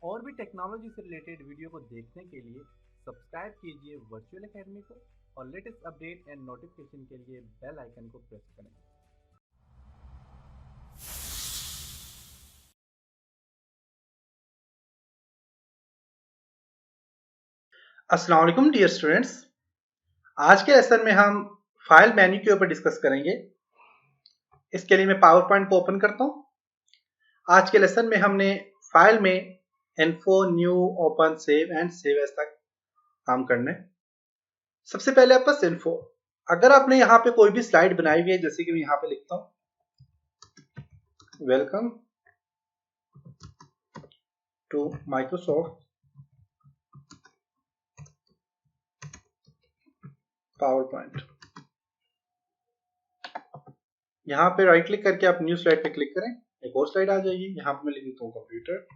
और भी टेक्नोलॉजी से रिलेटेड वीडियो को देखने के लिए सब्सक्राइब कीजिए वर्चुअल एकेडमी को और लेटेस्ट अपडेट एंड नोटिफिकेशन के लिए बेल आइकन को प्रेस करें। अस्सलाम वालेकुम डियर स्टूडेंट्स। आज के लेसन में हम फाइल मेन्यू के ऊपर डिस्कस करेंगे। इसके लिए मैं पावर पॉइंट को ओपन करता हूं। आज के लेसन में हमने फाइल में info, new, open, save and save as तक काम करना है। सबसे पहले आपका इन्फो। अगर आपने यहाँ पे कोई भी स्लाइड बनाई हुई है, जैसे कि मैं यहाँ पे लिखता हूँ welcome to Microsoft PowerPoint. यहाँ पे राइट क्लिक करके आप न्यू स्लाइड पे क्लिक करें, एक और स्लाइड आ जाएगी। यहाँ पे मैं लिख देता हूँ कंप्यूटर।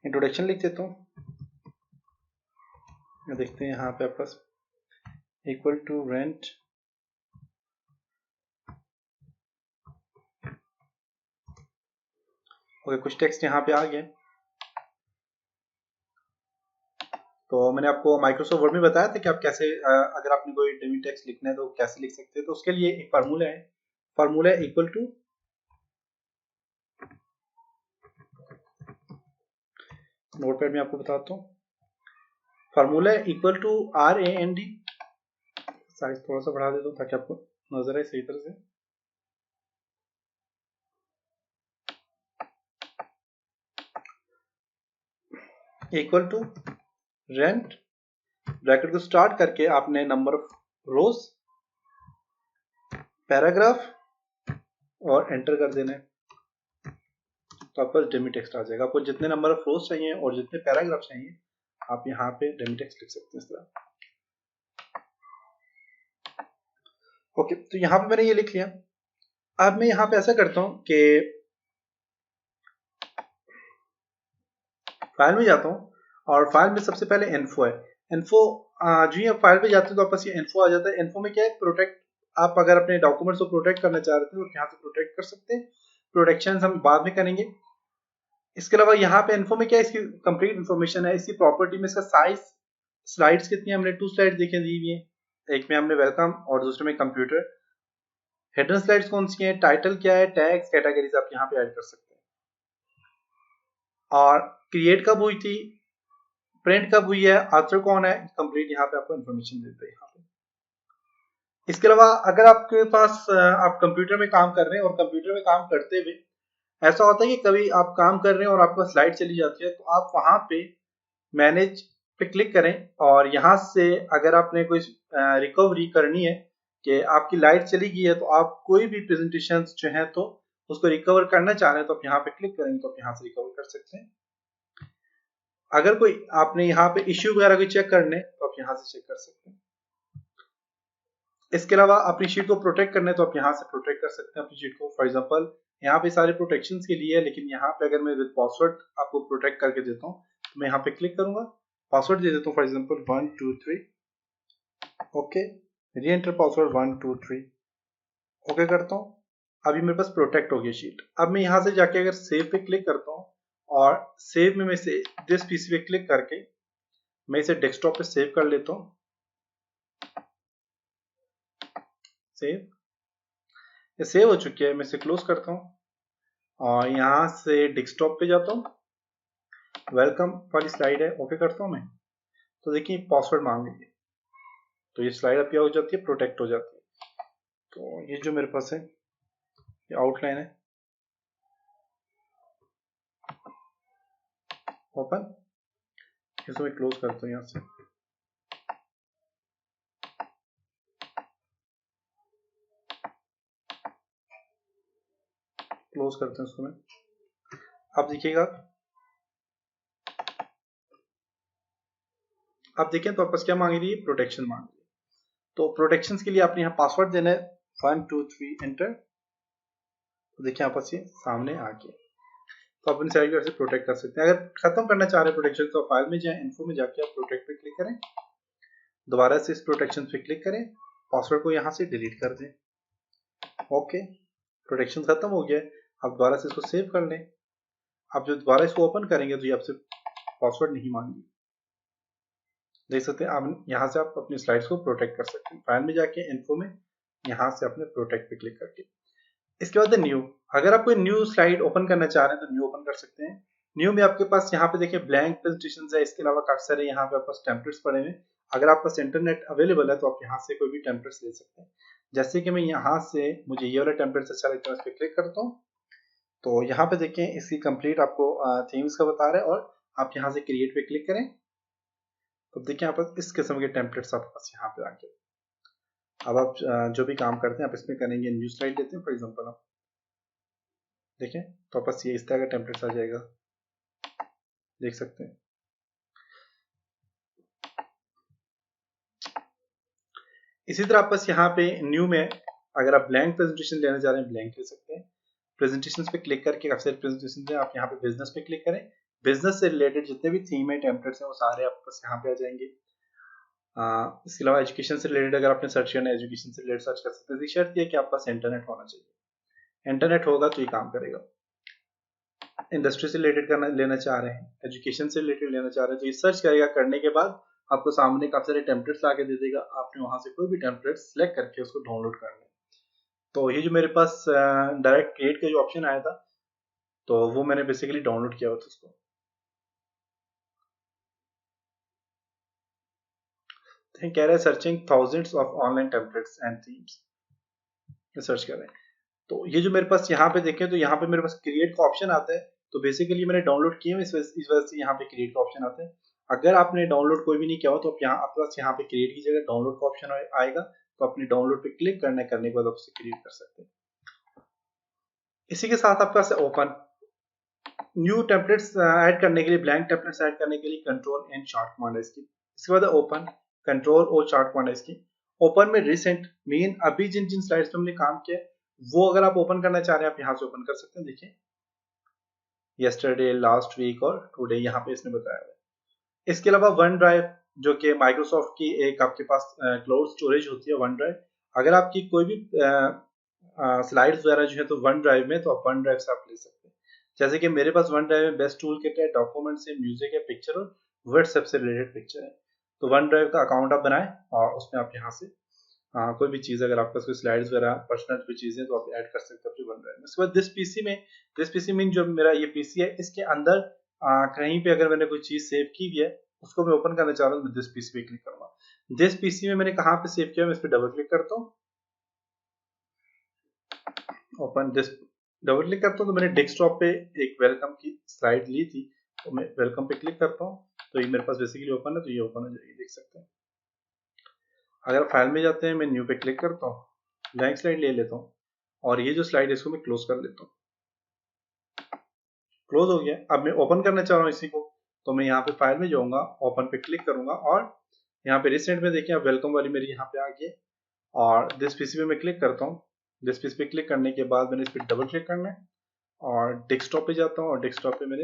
इंट्रोडक्शन लिख देता हूँ। देखते हैं यहाँ पे आपका इक्वल टू रेंट ओके, कुछ टेक्स्ट यहाँ पे आ गए। तो मैंने आपको माइक्रोसॉफ्ट वर्ड में बताया था कि आप कैसे अगर आपने कोई डमी टेक्स्ट लिखना है तो कैसे लिख सकते हैं। तो उसके लिए एक फार्मूला है, फार्मूला इक्वल टू नोटपैड में आपको बताता हूँ। Formula equal to RAND। Size थोड़ा सा बढ़ा देता हूँ ताकि आपको नजर आए सही तरह से। इक्वल टू रेंट, ब्रैकेट को स्टार्ट करके आपने नंबर ऑफ रोज, पैराग्राफ और एंटर कर देना है। तो आपका डेमी टेक्स्ट आ जाएगा। आपको जितने नंबर ऑफ रोज चाहिए और जितने पैराग्राफ चाहिए आप यहाँ पे डेमी टेक्स्ट लिख सकते हैं इस तरह। ओके, तो यहाँ पे मैंने ये लिख लिया। अब मैं यहाँ पे ऐसा करता हूँ कि फाइल में जाता हूँ और फाइल में सबसे पहले इन्फो है। इन्फो जो ही आप फाइल पे जाते हैं तो आपके पास ये इन्फो आ जाता है। इन्फो में क्या है, प्रोटेक्ट। आप अगर अपने डॉक्यूमेंट्स को प्रोटेक्ट करना चाह रहे थे तो यहाँ से प्रोटेक्ट कर सकते हैं। प्रोटेक्शन हम बाद में करेंगे। इसके अलावा यहाँ पे इन्फो में क्या है, इसकी कंप्लीट इन्फॉर्मेशन है। इसकी प्रॉपर्टी में इसका साइज, स्लाइड्स कितनी है, हमने 2 स्लाइड देखे दी हुई है। एक में हमने वेलकम और दूसरे में कंप्यूटर। हेडर स्लाइड्स कौन सी है, टाइटल क्या है, टैग्स, कैटेगरीज आप यहाँ पे ऐड कर सकते हैं। और क्रिएट कब हुई थी, प्रिंट कब हुई है, ऑथर कौन है, कंप्लीट यहाँ पे आपको इन्फॉर्मेशन देते हैं यहाँ पे। इसके अलावा अगर आपके पास आप कंप्यूटर में काम कर रहे हैं और कंप्यूटर में काम करते हुए ऐसा होता है कि कभी आप काम कर रहे हैं और आपका स्लाइड चली जाती है, तो आप वहां पे मैनेज पे क्लिक करें और यहाँ से अगर आपने कोई रिकवरी करनी है कि आपकी लाइट चली गई है, तो आप कोई भी प्रेजेंटेशन जो है तो उसको रिकवर करना चाह रहे हैं तो आप यहाँ पे क्लिक करेंगे तो आप यहाँ से रिकवर कर सकते हैं। अगर कोई आपने यहाँ पे इश्यू वगैरह भी चेक करने तो आप यहाँ से चेक कर सकते हैं। इसके अलावा अपनी शीट को प्रोटेक्ट करना है तो आप यहाँ से प्रोटेक्ट कर सकते हैं अपनी शीट को। फॉर एग्जांपल यहाँ पे सारे प्रोटेक्शन के लिए है, लेकिन यहाँ पे अगर मैं विद पासवर्ड आपको प्रोटेक्ट करके देता हूँ तो मैं यहाँ पे क्लिक करूंगा, पासवर्ड दे देता हूँ फॉर एग्जांपल 1 2 3। ओके, री एंटर पासवर्ड 1 2 3। ओके करता हूँ। अभी मेरे पास प्रोटेक्ट हो गई शीट। अब मैं यहाँ से जाके अगर सेव पे क्लिक करता हूँ और सेव में मैं से दिस पीसी पे क्लिक करके मैं इसे डेस्कटॉप पे सेव कर लेता हूँ। सेव, ये सेव हो चुकी है। मैं इसे क्लोज करता हूँ और यहाँ से डेस्कटॉप पे जाता हूँ। वेलकम वाली स्लाइड है, ओके करता हूँ मैं। तो देखिए पासवर्ड मांग रही है, तो ये स्लाइड अब क्या हो जाती है, प्रोटेक्ट हो जाती है। तो ये जो मेरे पास है ये आउटलाइन है, ओपन, इसको मैं क्लोज करता हूँ यहाँ से। क्लोज करते हैं इसको मैं। अब देखिएगा, अब देखें तो आपस क्या मांग रही है, प्रोटेक्शन मांग रही है। तो प्रोटेक्शन के लिए आपने यहाँ पासवर्ड देना है 1 2 3 एंटर। तो देखिए आपस ये सामने आ गया। तो अपनी साइड से प्रोटेक्ट कर सकते हैं। अगर खत्म करना चाह रहे हैं प्रोटेक्शन तो फाइल में जाए, इन्फो में जाके आप प्रोटेक्ट पे क्लिक करें, दोबारा से इस प्रोटेक्शन पे क्लिक करें, पासवर्ड को यहाँ से डिलीट कर दें। ओके, प्रोटेक्शन खत्म हो गया। आप दोबारा से इसको सेव कर लें। आप जो दोबारा इसको ओपन करेंगे तो ये आपसे पासवर्ड नहीं मांगी। देख सकते हैं आप यहाँ से आप अपनी स्लाइड्स को प्रोटेक्ट कर सकते हैं। फाइल में जाके इन्फो में यहाँ से अपने प्रोटेक्ट पे क्लिक करके, इसके बाद न्यू, अगर आप कोई न्यू स्लाइड ओपन करना चाह रहे हैं तो न्यू ओपन कर सकते हैं। न्यू में आपके पास यहाँ पे देखिए ब्लैंक प्रेजेंटेशन है, इसके अलावा काफी सारे यहाँ पे आपके पास टेम्पलेट्स पड़े हुए हैं। अगर आपके पास इंटरनेट अवेलेबल है तो आप यहाँ से कोई भी टेम्पलेट्स ले सकते हैं। जैसे कि मैं यहाँ से, मुझे ये वाला टेम्पलेट्स अच्छा लगता है, इस पर क्लिक करता हूँ तो यहाँ पे देखें इसकी कंप्लीट आपको थीम्स का बता रहा है, और आप यहाँ से क्रिएट पे क्लिक करें तो देखिए यहाँ पर इस किस्म के टेम्पलेट्स आपके पास यहाँ पे आ गए। अब आप जो भी काम करते हैं आप इसमें करेंगे, न्यू स्लाइड लेते हैं फॉर एग्जांपल, आप देखें तो बस ये इस तरह का टेम्पलेट्स आ जाएगा, देख सकते हैं। इसी तरह आप बस यहाँ पे न्यू में अगर आप ब्लैंक प्रेजेंटेशन लेना चाह रहे हैं ब्लैंक ले सकते हैं। प्रेजेंटेशन पे क्लिक करके काफी सारे प्रेजेंटेशन है, आप यहाँ पे बिजनेस पे क्लिक करें, बिजनेस से रिलेटेड जितने भी थीम है टेम्पलेट्स हैं वो सारे आपके पास यहाँ पे आ जाएंगे। इसके अलावा एजुकेशन से रिलेटेड अगर आपने सर्च करना है एजुकेशन से रिलेटेड सर्च कर सकते हैं। शर्त ये कि आपके पास इंटरनेट होना चाहिए, इंटरनेट होगा तो ये काम करेगा। इंडस्ट्री से रिलेटेड करना लेना चाह रहे हैं, एजुकेशन से रिलेटेड लेना चाह रहे हैं तो ये सर्च करेगा, करने के बाद आपको सामने काफी सारे टेम्पलेट्स लाके दे देगा, आपने वहां से कोई भी टेम्पलेट सिलेक्ट करके उसको डाउनलोड करना है। तो ये जो मेरे पास डायरेक्ट क्रिएट का जो ऑप्शन आया था तो वो मैंने बेसिकली डाउनलोड किया हुआ था उसको। कह रहा है searching thousands of online templates and themes, search कर रहे हैं। तो ये जो मेरे पास यहाँ पे देखें तो यहाँ पे मेरे पास क्रिएट का ऑप्शन आता है, तो बेसिकली मैंने डाउनलोड किए हैं, इस वजह से यहाँ पे क्रिएट का ऑप्शन आता है। अगर आपने डाउनलोड कोई भी नहीं किया हो तो आप यहाँ आपके पास यहाँ पे क्रिएट की जगह डाउनलोड का ऑप्शन आएगा, तो अपने डाउनलोड पे क्लिक करने के बाद आप उसे क्रिएट कर सकते हैं। इसी के साथ आपके पास ओपन, न्यू टेम्पलेट्स ऐड करने के लिए, ब्लैंक टेम्पलेट्स ऐड करने के लिए कंट्रोल एंड चार्ट कमांड है इसकी। इसके बाद ओपन, कंट्रोल और चार्ट कमांड है इसकी। ओपन में रिसेंट मीन अभी जिन जिन स्लाइड्स पे हमने काम किया वो अगर आप ओपन करना चाह रहे हैं आप यहाँ से ओपन कर सकते हैं। देखिए यस्टरडे, लास्ट वीक और टुडे यहाँ पे इसने बताया है। इसके अलावा वन ड्राइव जो कि माइक्रोसॉफ्ट की एक आपके पास क्लाउड स्टोरेज होती है वन ड्राइव, अगर आपकी कोई भी स्लाइड्स वगैरह जो है तो वन ड्राइव में, तो आप वन ड्राइव से आप ले सकते हैं। जैसे कि मेरे पास वन ड्राइव में बेस्ट टूल किट है, डॉक्यूमेंट्स है, म्यूजिक है, पिक्चर और व्हाट्सएप से रिलेटेड पिक्चर है। तो वन ड्राइव का अकाउंट आप बनाएं और उसमें आप यहाँ से कोई भी चीज, अगर आपके पास कोई स्लाइड्स वगैरह पर्सनल कोई चीजें तो आप ऐड कर सकते हो अपनी वन ड्राइव में। उसके बाद दिस पीसी में जो मेरा ये पीसी है इसके अंदर कहीं पे अगर मैंने कोई चीज सेव की हुई है उसको मैं ओपन करना चाह रहा हूँ, मैं दिस पीसी पे क्लिक करूंगा। दिस पीसी में मैंने कहाँ पे सेव किया, मैं इस पे डबल क्लिक करता हूँ, ओपन दिस, डबल क्लिक करता हूँ तो मैंने डेस्कटॉप पे एक वेलकम की स्लाइड ली थी, तो मैं वेलकम पे क्लिक करता हूँ तो ये मेरे पास बेसिकली ओपन है, तो ये ओपन हो जाएगी, देख सकते हैं। अगर फाइल में जाते हैं मैं न्यू पे क्लिक करता हूँ, ब्लैंक स्लाइड ले लेता हूँ और ये जो स्लाइड है इसको मैं क्लोज कर लेता हूँ। क्लोज हो गया। अब मैं ओपन करना चाह रहा हूँ इसी को, तो मैं यहाँ पे फाइल में जाऊंगा, ओपन पे क्लिक करूंगा और यहाँ पे रिसेंट में देखिए वेलकम वाली मेरी यहाँ पे आ गई और दिस पीसी पे मैं क्लिक करता हूँ। दिस पीसी पे क्लिक करने के बाद मैंने इस पर डबल क्लिक करना है और डेस्कटॉप पे जाता हूँ और डेस्कटॉप पे मेरे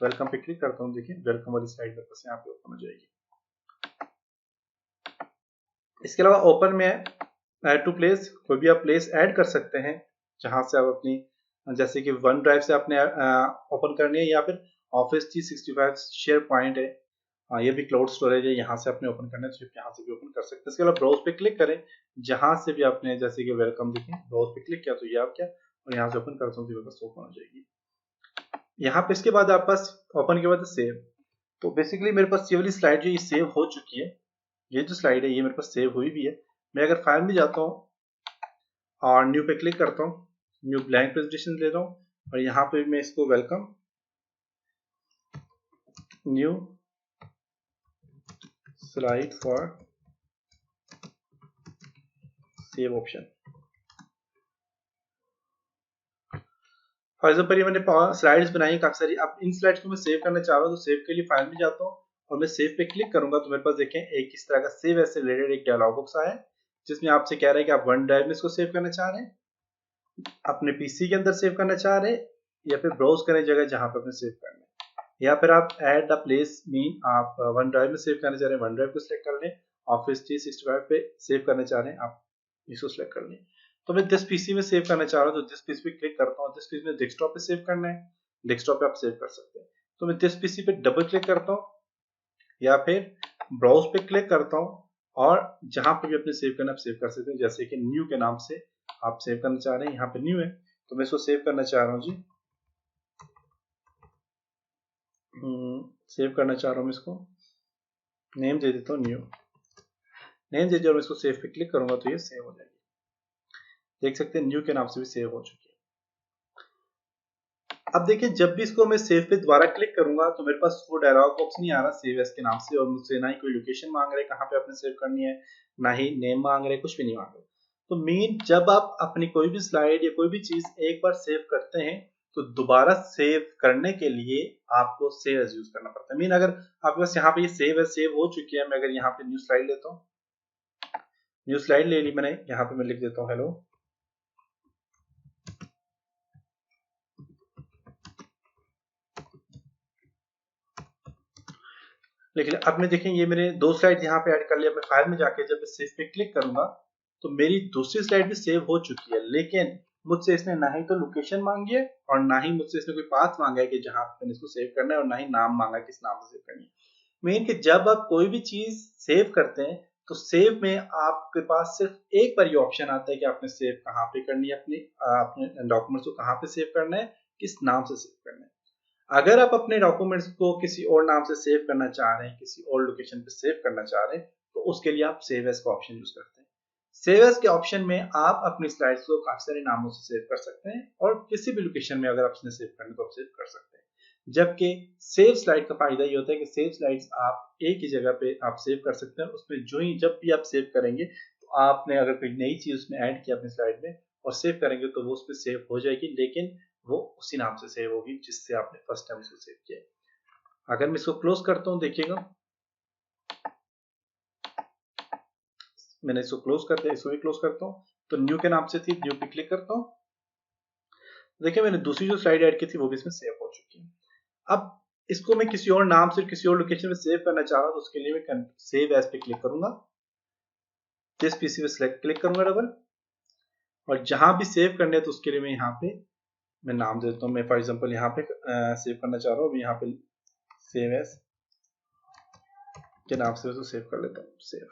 वेलकम पे क्लिक करता हूँ। देखिए वेलकम वाली स्लाइड मेरे पास यहाँ पे ओपन हो जाएगी। इसके अलावा ओपन में ऐड टू प्लेस, कोई भी आप प्लेस ऐड कर सकते हैं जहां से आप अपनी, जैसे कि वन ड्राइव से आपने ओपन करनी है या फिर ऑफिस 365 शेयर पॉइंट है, ये भी क्लाउड स्टोरेज है, यहाँ से आपने ओपन करना है तो यहाँ से भी ओपन कर सकते हैं। इसके अलावा ब्राउज पे क्लिक करें, जहां से भी आपने जैसे कि वेलकम देखें ब्राउज पे क्लिक किया तो ये आप क्या, और यहाँ से ओपन करता हूँ तो बस ओपन हो जाएगी। यहाँ पे इसके बाद आप पास ओपन के बाद सेव, तो बेसिकली मेरे पास ये वाली स्लाइड जो ये सेव हो चुकी है, ये जो स्लाइड है ये मेरे पास सेव हुई भी है। मैं अगर फाइल में जाता हूँ और न्यू पे क्लिक करता हूँ, न्यू ब्लैंक प्रेजेंटेशन ले रहा हूँ और यहाँ पे मैं इसको welcome new slide for save option, for example ये मैंने स्लाइड्स बनाई काफी सारी। अब इन स्लाइड्स को मैं सेव करना चाह रहा हूँ तो सेव के लिए फाइल में जाता हूँ और मैं सेव पे क्लिक करूंगा तो मेरे पास देखें एक इस तरह का सेव एज से रिलेटेड एक डायलॉग बॉक्स आया है जिसमें आपसे कह रहा है कि आप वन ड्राइव में इसको सेव करना चाह रहे हैं, अपने पीसी के अंदर सेव करना चाह रहे हैं या फिर ब्राउज करें जगह जहां पे अपने सेव करना है, या फिर आप ऐड द प्लेस मीन आप वन ड्राइव में सेव करना चाह रहे हैं वन ड्राइव को सिलेक्ट कर लें, ऑफिस 365 पे सेव करना चाह रहे हैं आप इसको सिलेक्ट कर लें। तो मैं दिस पीसी में सेव करना चाह रहा हूँ तो दिस पीसी पे क्लिक करता हूँ। दिस पीसी में डेस्कटॉप पे सेव करना है, डेस्कटॉप पे आप सेव कर सकते हैं। तो मैं दिस पीसी पे डबल क्लिक करता हूँ या फिर ब्राउज पे क्लिक करता हूँ और जहां पे भी अपने सेव करना आप सेव कर सकते हैं। जैसे कि न्यू के नाम से आप सेव करना चाह रहे हैं, यहाँ पे न्यू है तो मैं इसको सेव करना चाह रहा हूँ जी। सेव करना चाह रहा हूँ मैं इसको, नेम दे देता हूँ न्यू, नेम दे दिया और मैं इसको सेव पे क्लिक करूंगा तो ये सेव हो जाएगी। देख सकते हैं न्यू के नाम से भी सेव हो चुकी है। अब देखिए जब भी इसको मैं सेव पे दोबारा क्लिक करूंगा तो मेरे पास वो डायलॉग बॉक्स नहीं आ रहा सेव एज के नाम से, और मुझसे ना ही कोई लोकेशन मांग रहे कहाँ पे आपने सेव करनी है, ना ही नेम मांग रहे, कुछ भी नहीं मांग रहे। तो मेन जब आप अपनी कोई भी स्लाइड या कोई भी चीज एक बार सेव करते हैं तो दोबारा सेव करने के लिए आपको सेव एज यूज करना पड़ता है। मीन अगर आपके पास यहाँ पे ये सेव एज सेव हो चुकी है, मैं अगर यहाँ पे न्यू स्लाइड लेता हूँ, न्यू स्लाइड ले ली मैंने, यहाँ पे मैं लिख देता हूँ हेलो। लेकिन अब मैं देखें ये मेरे 2 स्लाइड यहाँ पे ऐड कर लिया। मैं फाइल में जाके जब सेव पे क्लिक करूंगा तो मेरी दूसरी स्लाइड भी सेव हो चुकी है, लेकिन मुझसे इसने ना ही तो लोकेशन मांगी है और ना ही मुझसे इसने कोई पाथ मांगा है कि जहां मैंने इसको सेव करना है, और ना ही नाम मांगा किस नाम से सेव करनी है। मेन कि जब आप कोई भी चीज सेव करते हैं तो सेव में आपके पास सिर्फ एक बार ये ऑप्शन आता है कि आपने सेव कहाँ पे करनी है, अपने डॉक्यूमेंट्स को कहाँ पे सेव करना है, किस नाम से सेव करना है। अगर आप अपने डॉक्यूमेंट्स को किसी और नाम से सेव करना चाह रहे हैं, किसी और लोकेशन पे सेव करना चाह रहे हैं, तो उसके लिए आप सेव एज का ऑप्शन यूज करते हैं। सेव एज के ऑप्शन में आप अपनी स्लाइड्स को काफी सारे नामों से सेव कर सकते हैं और किसी भी लोकेशन में अगर आपने सेव करना तो आप सेव कर सकते हैं। जबकि सेव स्लाइड का फायदा ये होता है कि सेव स्लाइड्स आप एक ही जगह पे आप सेव कर सकते हैं। उसमें जो ही जब भी आप सेव करेंगे तो आपने अगर कोई नई चीज उसमें ऐड किया अपनी स्लाइड में और सेव करेंगे तो वो उस पर सेव हो जाएगी, लेकिन वो उसी नाम से सेव होगी जिससे आपने फर्स्ट टाइम इसको सेव किया। अगर मैं इसको क्लोज करता हूं, देखिएगा मैंने इसको क्लोज कर दिया, इसको भी क्लोज करता हूं तो न्यू के नाम से थी, न्यू पे क्लिक करता हूं। देखिए मैंने दूसरी जो स्लाइड ऐड की थी वो भी इसमें सेव हो चुकी है। अब इसको मैं किसी और नाम से किसी और लोकेशन में सेव करना चाह रहा हूं तो उसके लिए मैं सेव एज पे क्लिक करूंगा, जिस पीसी पे सिलेक्ट क्लिक करूंगा डबल, और जहां भी सेव करने है तो उसके लिए मैं यहाँ पे मैं नाम दे देता हूँ। मैं फॉर एग्जांपल यहाँ पे सेव करना चाह रहा हूँ, यहाँ पे सेव एज के नाम से उसको सेव कर लेता हूँ। सेव,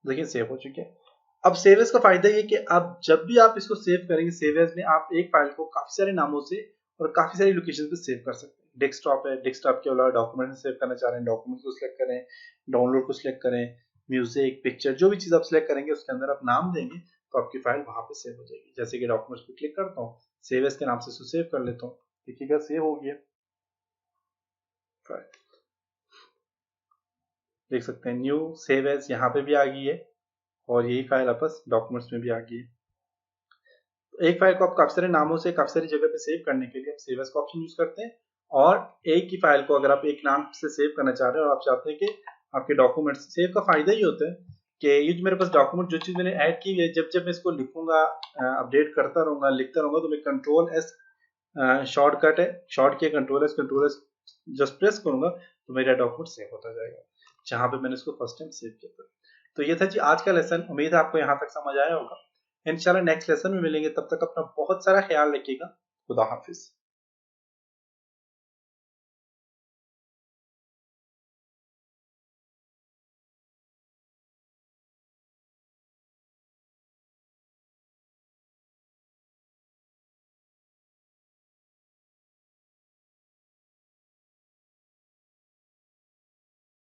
देखिए सेव हो चुके हैं। अब सेव एज का फायदा ये कि अब जब भी आप इसको सेव करेंगे सेव एज में आप एक फाइल को काफी सारे नामों से और काफी सारी लोकेशन पे सेव कर सकते हैं। डेस्कटॉप है, डेस्कटॉप के अलावा डॉक्यूमेंट में सेव करना चाह रहे हैं, डॉक्यूमेंट को सिलेक्ट करें, डाउनलोड को सिलेक्ट करें, म्यूजिक, पिक्चर, जो भी चीज आप सिलेक्ट करेंगे उसके अंदर आप नाम देंगे तो आपकी फाइल वहां पे सेव हो जाएगी। जैसे कि डॉक्यूमेंट्स पे क्लिक करता हूँ, सेव एज के नाम से इसको सेव कर लेता हूँ, देखिएगा सेव हो गया फाइल। देख सकते हैं न्यू सेव एज यहाँ पे भी आ गई है और यही फाइल आपस डॉक्यूमेंट्स में भी आ गई है। एक फाइल को आप काफी सारे नामों से काफी सारी जगह पे सेव करने के लिए आप सेव एज का ऑप्शन यूज करते हैं, और एक ही फाइल को अगर आप एक नाम से सेव करना चाह रहे हैं और आप चाहते हैं कि आपके डॉक्यूमेंट्स सेव का फायदा ही होता है कि ये जो मेरे पास डॉक्यूमेंट जो चीज मैंने ऐड की है जब जब मैं इसको लिखूंगा, अपडेट करता रहूंगा, लिखता रहूंगा, तो मैं कंट्रोल एस शॉर्टकट है, शॉर्ट किया कंट्रोल एस जस्ट प्रेस करूंगा तो मेरा डॉक्यूमेंट सेव होता जाएगा जहां पे मैंने इसको फर्स्ट टाइम सेव किया था। तो ये था जी आज का लेसन, उम्मीद है आपको यहाँ तक समझ आया होगा। इंशाल्लाह नेक्स्ट लेसन में मिलेंगे, तब तक अपना बहुत सारा ख्याल रखिएगा। खुदा हाफिज।